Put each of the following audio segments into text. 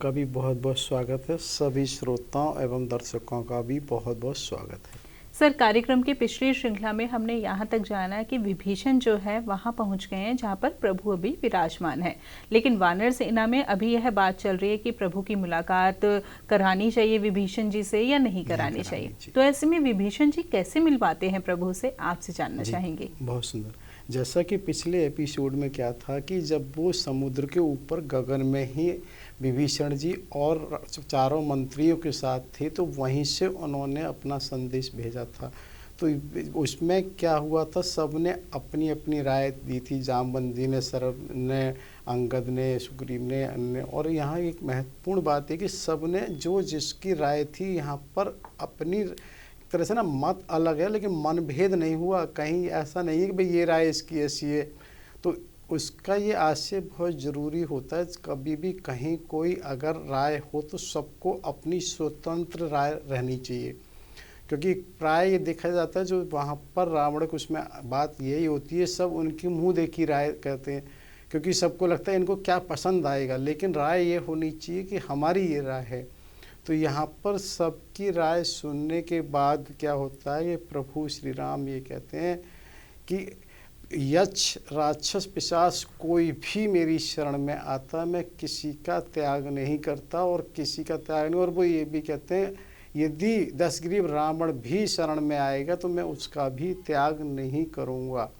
का भी बहुत बहुत स्वागत है। सभी श्रोताओं एवं दर्शकों का भी बहुत बहुत स्वागत है। सर, कार्यक्रम की पिछली श्रृंखला में हमने यहाँ तक जाना कि विभीषण जो है वहाँ पहुँच गए हैं जहाँ पर प्रभु अभी विराजमान है, लेकिन वानर सेना में अभी यह बात चल रही है कि प्रभु की मुलाकात करानी चाहिए विभीषण जी से या नहीं करानी चाहिए। तो ऐसे में विभीषण जी कैसे मिल पाते हैं प्रभु से, आपसे जानना चाहेंगे। बहुत सुंदर। जैसा कि पिछले एपिसोड में क्या था कि जब वो समुद्र के ऊपर गगन में ही विभीषण जी और चारों मंत्रियों के साथ थे, तो वहीं से उन्होंने अपना संदेश भेजा था। तो उसमें क्या हुआ था, सब ने अपनी अपनी राय दी थी। जामवंत जी ने, सरभ ने, अंगद ने, सुग्रीव ने, अन्य। और यहाँ एक महत्वपूर्ण बात है कि सब ने जो जिसकी राय थी यहाँ पर अपनी तरह से ना मत अलग है, लेकिन मनभेद नहीं हुआ। कहीं ऐसा नहीं है कि भाई ये राय इसकी ऐसी है। तो उसका ये आशय बहुत ज़रूरी होता है। कभी भी कहीं कोई अगर राय हो तो सबको अपनी स्वतंत्र राय रहनी चाहिए, क्योंकि प्राय ये देखा जाता है जो वहाँ पर रावण को, उसमें बात यही होती है, सब उनकी मुंह देखी राय कहते हैं, क्योंकि सबको लगता है इनको क्या पसंद आएगा। लेकिन राय ये होनी चाहिए कि हमारी ये राय है। तो यहाँ पर सबकी राय सुनने के बाद क्या होता है, ये प्रभु श्री राम ये कहते हैं कि यक्ष, राक्षस, पिशाच कोई भी मेरी शरण में आता, मैं किसी का त्याग नहीं करता और किसी का त्याग नहीं। और वो ये भी कहते हैं यदि दशग्रीव रावण भी शरण में आएगा तो मैं उसका भी त्याग नहीं करूँगा।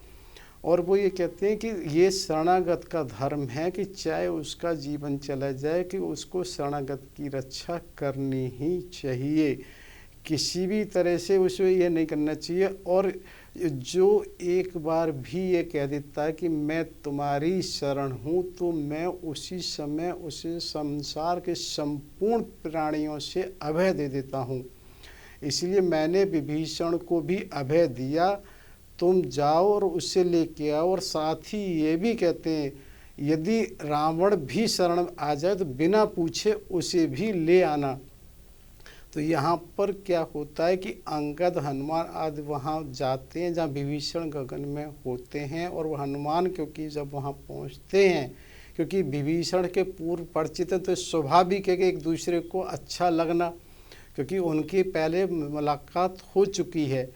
और वो ये कहते हैं कि ये शरणागत का धर्म है कि चाहे उसका जीवन चला जाए कि उसको शरणागत की रक्षा करनी ही चाहिए, किसी भी तरह से उसे ये नहीं करना चाहिए। और जो एक बार भी ये कह देता है कि मैं तुम्हारी शरण हूँ, तो मैं उसी समय उसे संसार के संपूर्ण प्राणियों से अभय दे देता हूँ। इसलिए मैंने विभीषण को भी अभय दिया, तुम जाओ और उससे लेके आओ। और साथ ही ये भी कहते हैं यदि रावण भी शरण आ जाए तो बिना पूछे उसे भी ले आना। तो यहाँ पर क्या होता है कि अंगद, हनुमान आदि वहाँ जाते हैं जहाँ विभीषण गगन में होते हैं। और वह हनुमान क्योंकि जब वहाँ पहुँचते हैं, क्योंकि विभीषण के पूर्व परिचित हैं, तो स्वाभाविक है कि एक दूसरे को अच्छा लगना, क्योंकि उनकी पहले मुलाकात हो चुकी है।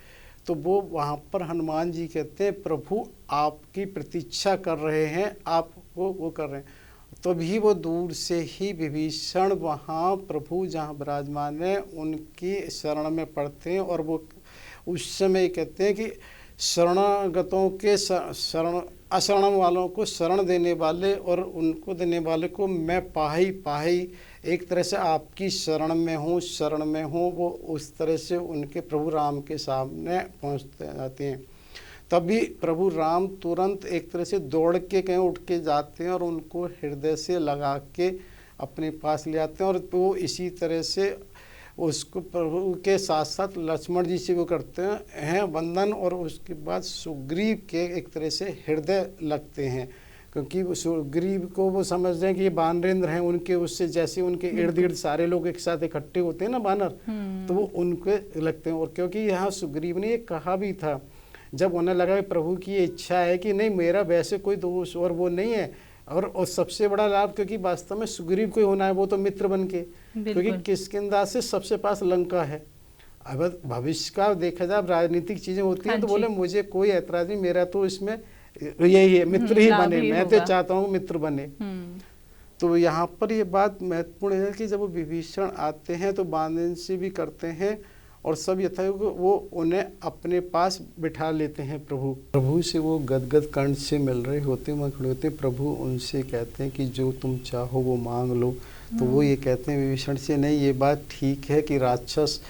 तो वो वहाँ पर हनुमान जी कहते हैं प्रभु आपकी प्रतीक्षा कर रहे हैं, आपको वो कर रहे हैं। तभी वो दूर से ही विभीषण वहाँ प्रभु जहाँ विराजमान है उनकी शरण में पड़ते हैं। और वो उस समय कहते हैं कि शरणागतों के शरण, अशरण वालों को शरण देने वाले और उनको देने वाले को मैं पाही पाही, एक तरह से आपकी शरण में हूँ। वो उस तरह से उनके प्रभु राम के सामने पहुँचते जाते हैं। तभी प्रभु राम तुरंत एक तरह से दौड़ के कहीं उठ के जाते हैं और उनको हृदय से लगा के अपने पास ले आते हैं। और तो इसी तरह से उसको प्रभु के साथ साथ लक्ष्मण जी से वो करते हैं वंदन। और उसके बाद सुग्रीव के एक तरह से हृदय लगते हैं, क्योंकि सुग्रीव को वो समझते हैं कि ये वानरेंद्र हैं उनके, उससे जैसे उनके इर्द गिर्द सारे लोग एक साथ इकट्ठे होते हैं ना वानर, तो वो उनके लगते हैं। और क्योंकि यहाँ सुग्रीव ने ये कहा भी था, जब उन्हें लगा कि प्रभु की ये इच्छा है कि नहीं मेरा वैसे कोई दोष और वो नहीं है, और सबसे बड़ा लाभ क्योंकि वास्तव में सुग्रीव को ही होना है, वो तो मित्र बन के, क्योंकि किष्किंधा से सबसे पास लंका है। अब भविष्य का देखा जाए, राजनीतिक चीजें होती हैं, तो बोले मुझे कोई ऐतराज नहीं, मेरा तो इसमें यही है, मित्र ही बने, मैं तो चाहता हूँ मित्र बने। तो यहाँ पर ये बात महत्वपूर्ण है कि जब वो विभीषण आते हैं तो बांधन से भी करते हैं और सब यथायोग वो उन्हें अपने पास बिठा लेते हैं। प्रभु से वो गदगद कंठ से मिल रहे होते हैं, वहाँ खड़े होते हैं। प्रभु उनसे कहते हैं कि जो तुम चाहो वो मांग लो। तो वो ये कहते हैं विभीषण से, नहीं ये बात ठीक है कि राक्षस